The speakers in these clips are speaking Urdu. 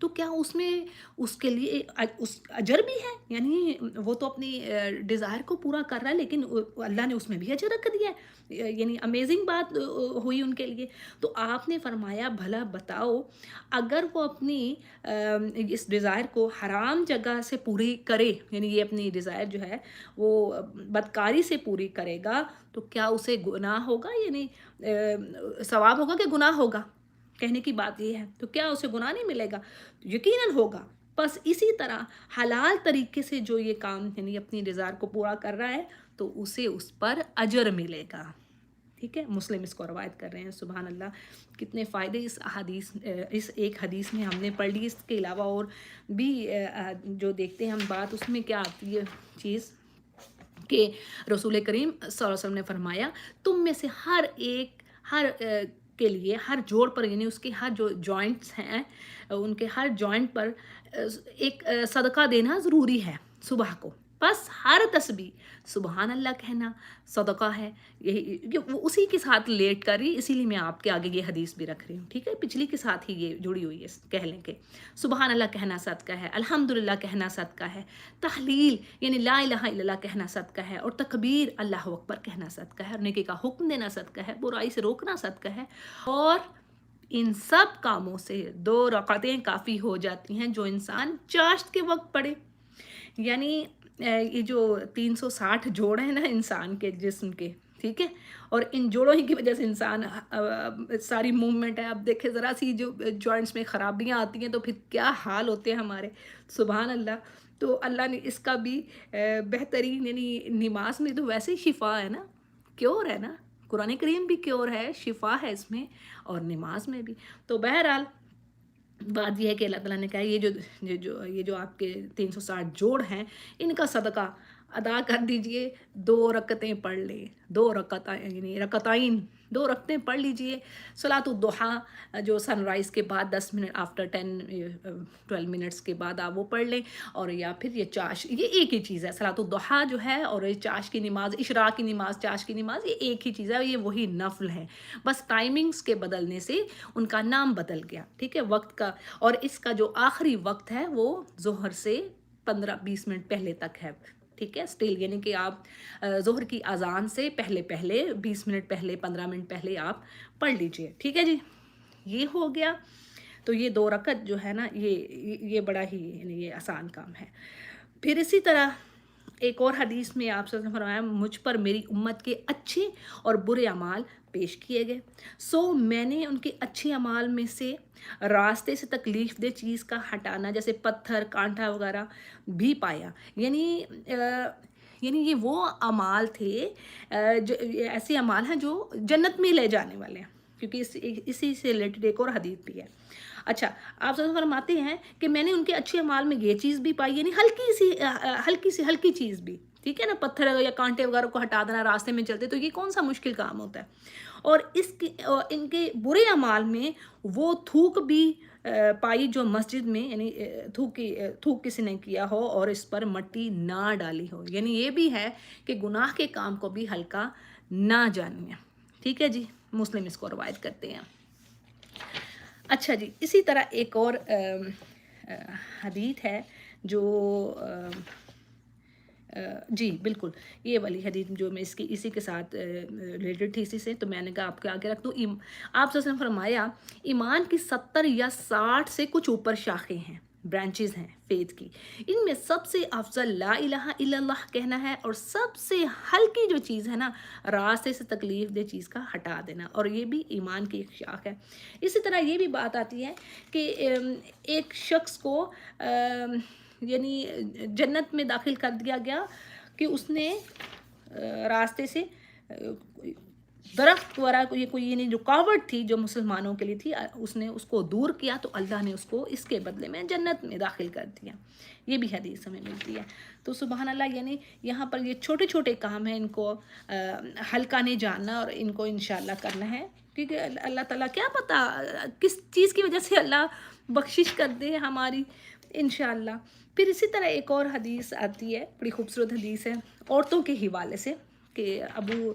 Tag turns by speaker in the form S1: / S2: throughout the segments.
S1: تو کیا اس میں اس کے لیے اس اجر بھی ہے؟ یعنی وہ تو اپنی ڈیزائر کو پورا کر رہا ہے، لیکن اللہ نے اس میں بھی اجر رکھ دیا ہے، یعنی امیزنگ بات ہوئی ان کے لیے۔ تو آپ نے فرمایا بھلا بتاؤ، اگر وہ اپنی اس ڈیزائر کو حرام جگہ سے پوری کرے، یعنی یہ اپنی ڈیزائر جو ہے وہ بدکاری سے پوری کرے گا، تو کیا اسے گناہ ہوگا؟ یعنی ثواب ہوگا کہ گناہ ہوگا؟ کہنے کی بات یہ ہے، تو کیا اسے گناہ نہیں ملے گا؟ یقیناً ہوگا۔ بس اسی طرح حلال طریقے سے جو یہ کام یعنی اپنی ڈیزائر کو پورا کر رہا ہے تو اسے اس پر اجر ملے گا، ٹھیک ہے؟ مسلم اس کو روایت کر رہے ہیں۔ سبحان اللہ، کتنے فائدے اس ایک حدیث میں ہم نے پڑھ لی۔ اس کے علاوہ اور بھی جو دیکھتے ہیں ہم بات، اس میں کیا آتی ہے چیز کہ رسول کریم صلی اللہ علیہ وسلم نے فرمایا تم میں سے ہر کے لیے، ہر جوڑ پر، یعنی اس کے ہر جو جوائنٹس ہیں ان کے ہر جوائنٹ پر ایک صدقہ دینا ضروری ہے صبح کو۔ بس ہر تسبیح سبحان اللہ کہنا صدقہ ہے۔ یہی وہ اسی کے ساتھ لیٹ کر رہی، اسی لیے میں آپ کے آگے یہ حدیث بھی رکھ رہی ہوں، ٹھیک ہے؟ پچھلی کے ساتھ ہی یہ جڑی ہوئی ہے، کہہ لیں کہ سبحان اللہ کہنا صدقہ ہے، الحمدللہ کہنا صدقہ ہے، تحلیل یعنی لا الہ الا اللہ کہنا صدقہ ہے، اور تکبیر اللہ اکبر کہنا صدقہ ہے، اور نیکی کا حکم دینا صدقہ ہے، برائی سے روکنا صدقہ ہے۔ اور ان سب کاموں سے 2 رکعتیں کافی ہو جاتی ہیں جو انسان چاشت کے وقت پڑھے۔ یعنی یہ جو 360 جوڑ ہیں نا انسان کے جسم کے، ٹھیک ہے؟ اور ان جوڑوں ہی کی وجہ سے انسان ساری موومنٹ ہے۔ اب دیکھیں ذرا سی جو جوائنٹس میں خرابیاں آتی ہیں تو پھر کیا حال ہوتے ہیں ہمارے، سبحان اللہ۔ تو اللہ نے اس کا بھی بہترین، یعنی نماز میں تو ویسے ہی شفا ہے نا، کیور ہے نا، قرآن کریم بھی کیور ہے، شفا ہے اس میں، اور نماز میں بھی۔ تو بہرحال بات یہ ہے کہ اللہ تعالیٰ نے کہا یہ جو آپ کے 360 جوڑ ہیں ان کا صدقہ ادا کر دیجئے، 2 رکعتیں پڑھ لیں، 2 رکعتیں یعنی رکعتین 2 رکعتیں پڑھ لیجئے۔ صلاۃ الضحیٰ جو سن رائز کے بعد 10 منٹ آفٹر 12 منٹس کے بعد آپ وہ پڑھ لیں، اور یا پھر یہ چاش، یہ ایک ہی چیز ہے، صلاۃ الضحیٰ جو ہے اور یہ چاش کی نماز، اشراق کی نماز، چاش کی نماز، یہ ایک ہی چیز ہے، یہ وہی نفل ہے، بس ٹائمنگز کے بدلنے سے ان کا نام بدل گیا، ٹھیک ہے، وقت کا۔ اور اس کا جو آخری وقت ہے وہ ظہر سے 15-20 منٹ پہلے تک ہے، ٹھیک ہے؟ اسٹل یعنی کہ آپ ظہر کی اذان سے پہلے 20 منٹ پہلے، 15 منٹ پہلے آپ پڑھ لیجئے، ٹھیک ہے جی؟ یہ ہو گیا۔ تو یہ 2 رکعت جو ہے نا یہ بڑا ہی یعنی یہ آسان کام ہے۔ پھر اسی طرح ایک اور حدیث میں آپ سے فرمایا مجھ پر میری امت کے اچھے اور برے اعمال پیش کیے گئے، سو میں نے ان کے اچھے اعمال میں سے راستے سے تکلیف دہ چیز کا ہٹانا، جیسے پتھر، کانٹا وغیرہ بھی پایا۔ یعنی یہ وہ اعمال تھے جو ایسے اعمال ہیں جو جنت میں لے جانے والے ہیں، کیونکہ اسی سے ریلیٹڈ ایک اور حدیث بھی ہے۔ اچھا، آپ فرماتے ہیں کہ میں نے ان کے اچھے اعمال میں یہ چیز بھی پائی، یعنی ہلکی چیز بھی، ٹھیک ہے نا، پتھر یا کانٹے وغیرہ کو ہٹا دینا راستے میں چلتے، تو یہ کون سا مشکل کام ہوتا ہے۔ اور ان کے برے اعمال میں وہ تھوک بھی پائی جو مسجد میں، یعنی تھوک کسی نے کیا ہو اور اس پر مٹی نہ ڈالی ہو، یعنی یہ بھی ہے کہ گناہ کے کام کو بھی ہلکا نہ جانیے، ٹھیک ہے جی؟ مسلم اس کو روایت کرتے ہیں۔ اچھا جی، اسی طرح ایک اور حدیث ہے جو جی بالکل یہ والی حدیث جو میں اسی کے ساتھ ریلیٹڈ تھی، اسی سے، تو میں نے کہا آپ کے آگے رکھ دوں۔ آپ نے فرمایا ایمان کی 70 یا 60 سے کچھ اوپر شاخیں ہیں، برانچز ہیں فیتھ کی، ان میں سب سے افضل لا الہ الا اللہ کہنا ہے، اور سب سے ہلکی جو چیز ہے نا راستے سے تکلیف دہ چیز کا ہٹا دینا، اور یہ بھی ایمان کی ایک شاخ ہے۔ اسی طرح یہ بھی بات آتی ہے کہ ایک شخص کو یعنی جنت میں داخل کر دیا گیا کہ اس نے راستے سے درخت وغیرہ کوئی یعنی رکاوٹ تھی جو مسلمانوں کے لیے تھی، اس نے اس کو دور کیا تو اللہ نے اس کو اس کے بدلے میں جنت میں داخل کر دیا۔ یہ بھی حدیث ہمیں ملتی ہے۔ تو سبحان اللہ، یعنی یہاں پر یہ چھوٹے چھوٹے کام ہیں، ان کو ہلکا نہیں جاننا اور ان کو انشاءاللہ کرنا ہے، کیونکہ اللہ تعالیٰ کیا پتہ کس چیز کی وجہ سے اللہ بخشش کر دے ہماری، انشاءاللہ۔ پھر اسی طرح ایک اور حدیث آتی ہے، بڑی خوبصورت حدیث ہے عورتوں کے حوالے سے، کہ کہ ابو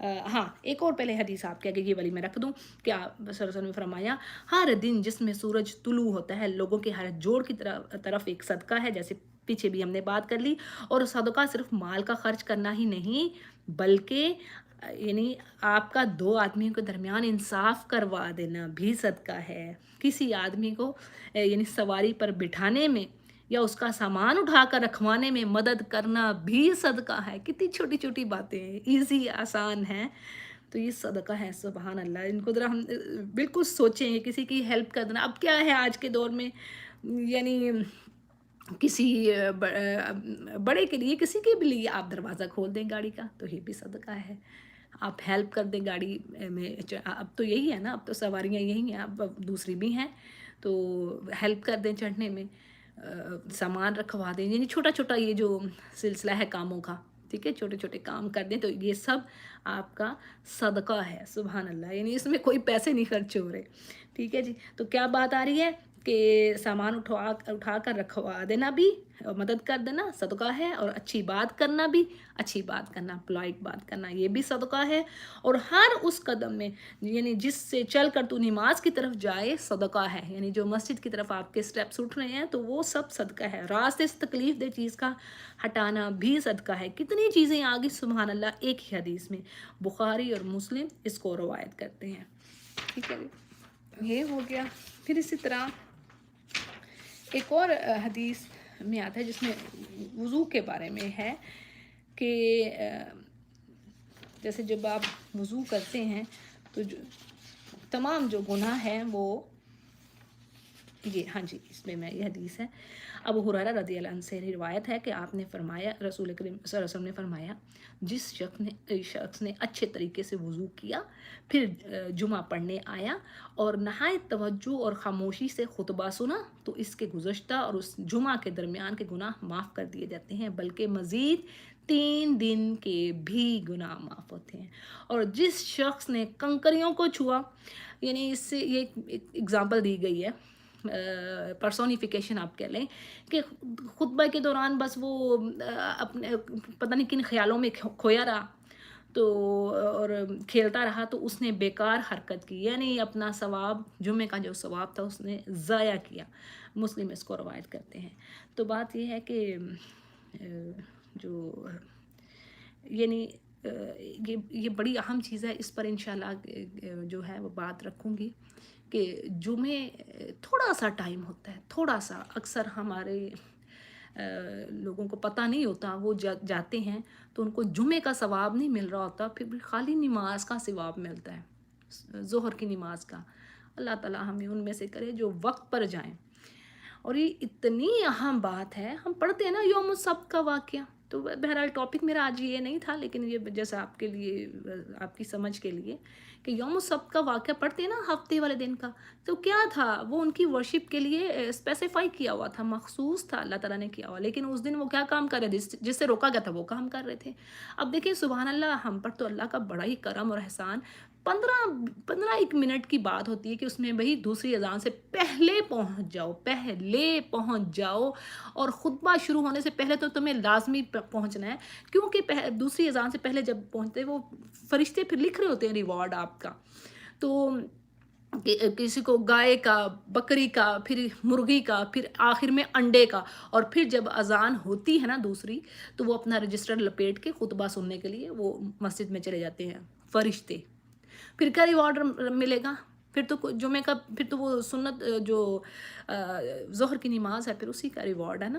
S1: ہاں ایک اور پہلے حدیث آپ کے آگے یہ والی میں رکھ دوں کہ آپ صلی اللہ علیہ وسلم نے فرمایا ہر دن جس میں سورج طلوع ہوتا ہے لوگوں کے ہر جوڑ کی طرف ایک صدقہ ہے، جیسے پیچھے بھی ہم نے بات کر لی. اور صدقہ صرف مال کا خرچ کرنا ہی نہیں بلکہ یعنی آپ کا دو آدمیوں کے درمیان انصاف کروا دینا بھی صدقہ ہے. کسی آدمی کو یعنی سواری پر بٹھانے میں یا اس کا سامان اٹھا کر رکھوانے میں مدد کرنا بھی صدقہ ہے. کتنی چھوٹی چھوٹی باتیں ہیں، ایزی آسان ہیں، تو یہ صدقہ ہے. سبحان اللہ. ان کو ذرا ہم بالکل سوچیں، کسی کی ہیلپ کر دینا. اب کیا ہے آج کے دور میں، یعنی کسی بڑے کے لیے، کسی کے بھی لیے آپ دروازہ کھول دیں گاڑی کا تو یہ بھی صدقہ ہے. آپ ہیلپ کر دیں گاڑی میں. اب تو یہی ہے نا، اب تو سواریاں یہی ہیں، اب دوسری بھی ہیں، تو ہیلپ کر دیں چڑھنے میں، سامان رکھوا دیں. یعنی چھوٹا چھوٹا یہ جو سلسلہ ہے کاموں کا، ٹھیک ہے، چھوٹے چھوٹے کام کر دیں تو یہ سب آپ کا صدقہ ہے. سبحان اللہ. یعنی اس میں کوئی پیسے نہیں خرچ ہو رہے. ٹھیک ہے جی. تو کیا بات آ رہی ہے کہ سامان اٹھا کر رکھوا دینا بھی، مدد کر دینا صدقہ ہے. اور اچھی بات کرنا بھی، اچھی بات کرنا، پولائٹ بات کرنا، یہ بھی صدقہ ہے. اور ہر اس قدم میں یعنی جس سے چل کر تو نماز کی طرف جائے صدقہ ہے. یعنی جو مسجد کی طرف آپ کے سٹیپس اٹھ رہے ہیں تو وہ سب صدقہ ہے. راستے سے تکلیف دہ چیز کا ہٹانا بھی صدقہ ہے. کتنی چیزیں آگی سبحان اللہ ایک ہی حدیث میں. بخاری اور مسلم اس کو روایت کرتے ہیں. ٹھیک ہے، یہ ہو گیا. پھر اسی طرح ایک اور حدیث میں آتا ہے جس میں وضو کے بارے میں ہے کہ جیسے جب آپ وضو کرتے ہیں تو تمام جو گناہ ہیں وہ یہ، ہاں جی، اس میں یہ حدیث ہے. ابو ہریرہ رضی اللہ عنہ سے روایت ہے کہ آپ نے فرمایا، رسول کریم صلی اللہ علیہ وسلم نے فرمایا، جس شخص نے اچھے طریقے سے وضو کیا، پھر جمعہ پڑھنے آیا اور نہایت توجہ اور خاموشی سے خطبہ سنا تو اس کے گزشتہ اور اس جمعہ کے درمیان کے گناہ معاف کر دیے جاتے ہیں، بلکہ مزید 3 دن کے بھی گناہ معاف ہوتے ہیں. اور جس شخص نے کنکریوں کو چھوا، یعنی اس سے یہ ایک اگزامپل دی گئی ہے، پرسونیفیکیشن آپ کہہ لیں، کہ خطبہ کے دوران بس وہ اپنے پتہ نہیں کن خیالوں میں کھویا رہا تو اور کھیلتا رہا تو اس نے بیکار حرکت کی، یعنی اپنا ثواب، جمعے کا جو ثواب تھا اس نے ضائع کیا. مسلم اس کو روایت کرتے ہیں. تو بات یہ ہے کہ جو یعنی یہ بڑی اہم چیز ہے. اس پر انشاءاللہ جو ہے وہ بات رکھوں گی کہ جمعے تھوڑا سا ٹائم ہوتا ہے، تھوڑا سا. اکثر ہمارے لوگوں کو پتہ نہیں ہوتا، وہ جاتے ہیں تو ان کو جمعے کا ثواب نہیں مل رہا ہوتا، پھر بھی خالی نماز کا ثواب ملتا ہے، ظہر کی نماز کا. اللہ تعالیٰ ہمیں ان میں سے کرے جو وقت پر جائیں. اور یہ اتنی اہم بات ہے. ہم پڑھتے ہیں نا یوم السبت کا واقعہ، تو بہرحال ٹاپک میرا آج یہ نہیں تھا، لیکن یہ جیسا آپ کے لیے، آپ کی سمجھ کے لیے، کہ یوم السبت کا واقعہ پڑھتے ہیں نا ہفتے والے دن کا، تو کیا تھا وہ ان کی ورشپ کے لیے اسپیسیفائی کیا ہوا تھا، مخصوص تھا، اللہ تعالیٰ نے کیا ہوا. لیکن اس دن وہ کیا کام کر رہے تھے؟ جس سے روکا گیا تھا وہ کام کر رہے تھے. اب دیکھیں سبحان اللہ، ہم پر تو اللہ کا بڑا ہی کرم اور احسان. 15 منٹ کی بات ہوتی ہے کہ اس میں وہی دوسری اذان سے پہلے پہنچ جاؤ اور خطبہ شروع ہونے سے پہلے تو تمہیں لازمی پہنچنا ہے، کیونکہ دوسری اذان سے پہلے جب پہنچتے وہ فرشتے پھر لکھ رہے ہوتے ہیں ریوارڈ آپ کا. تو کسی کو گائے کا، بکری کا، پھر مرغی کا، پھر آخر میں انڈے کا. اور پھر جب اذان ہوتی ہے نا دوسری، تو وہ اپنا رجسٹر لپیٹ کے خطبہ سننے کے لیے وہ مسجد میں چلے جاتے ہیں فرشتے. پھر کیا ریوارڈ ملے گا؟ پھر تو جمعے کا، پھر تو وہ سنت جو ظہر کی نماز ہے، پھر اسی کا ریوارڈ ہے نا.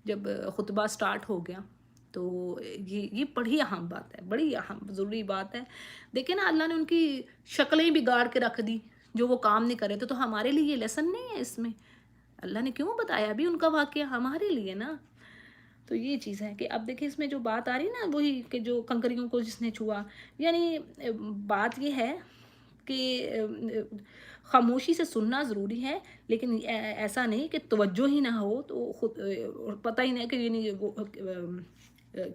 S1: جب خطبہ سٹارٹ ہو گیا تو یہ بڑی اہم بات ہے، بڑی اہم ضروری بات ہے. دیکھیں نا، اللہ نے ان کی شکلیں بگاڑ کے رکھ دی جو وہ کام نہیں کر رہے تھے. تو ہمارے لیے یہ لیسن نہیں ہے اس میں؟ اللہ نے کیوں بتایا ابھی ان کا واقعہ؟ ہمارے لیے نا. تو یہ چیز ہے کہ اب دیکھیں اس میں جو بات آ رہی ہے نا، وہی کہ جو کنکریوں کو جس نے چھوا، یعنی بات یہ ہے کہ خاموشی سے سننا ضروری ہے، لیکن ایسا نہیں کہ توجہ ہی نہ ہو تو خود پتہ ہی نہیں کہ یعنی وہ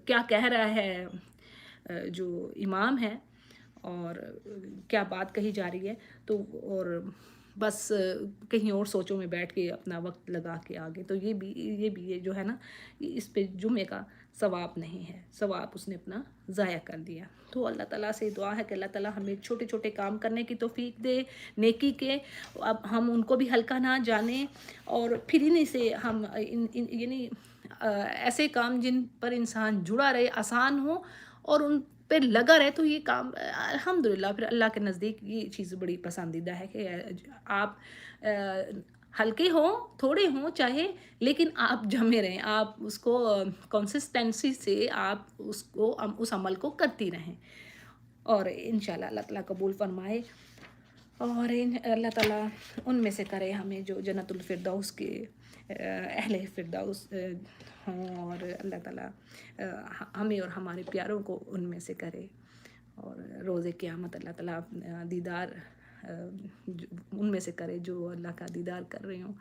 S1: کیا کہہ رہا ہے جو امام ہے اور کیا بات کہی جا رہی ہے، تو اور بس کہیں اور سوچوں میں بیٹھ کے اپنا وقت لگا کے آگے. تو یہ بھی جو ہے نا، اس پہ جمعے کا ثواب نہیں ہے، ثواب اس نے اپنا ضائع کر دیا۔ تو اللہ تعالیٰ سے دعا ہے کہ اللہ تعالیٰ ہمیں چھوٹے چھوٹے کام کرنے کی توفیق دے نیکی کے، اب ہم ان کو بھی ہلکا نہ جانیں، اور پھر انہیں سے ہم یعنی ایسے کام جن پر انسان جڑا رہے، آسان ہو اور ان پہ لگا رہے، تو یہ کام الحمدللہ پھر اللہ کے نزدیک یہ چیز بڑی پسندیدہ ہے کہ آپ ہلکے ہوں، تھوڑے ہوں چاہے، لیکن آپ جمے رہیں، آپ اس کو کنسسٹنسی سے آپ اس عمل کو کرتی رہیں، اور انشاءاللہ اللہ تعالیٰ قبول فرمائے، اور اللہ تعالیٰ ان میں سے کرے ہمیں جو جنت الفردوس کے اہل فردوس ہوں، اور اللہ تعالیٰ ہمیں اور ہمارے پیاروں کو ان میں سے کرے، اور روز قیامت اللہ تعالیٰ دیدار ان میں سے کرے جو اللہ کا دیدار کر رہے ہوں۔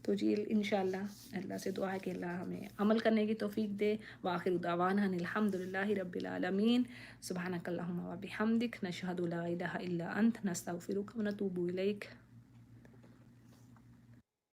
S1: تو جی انشاءاللہ اللہ سے دعا ہے کہ اللہ ہمیں عمل کرنے کی توفیق دے۔ وآخر دعوانا ان الحمدللہ رب العالمین۔ سبحانک اللہم و بحمدک، نشہد لا الہ الا انت، نستغفرک و نتوب الیک۔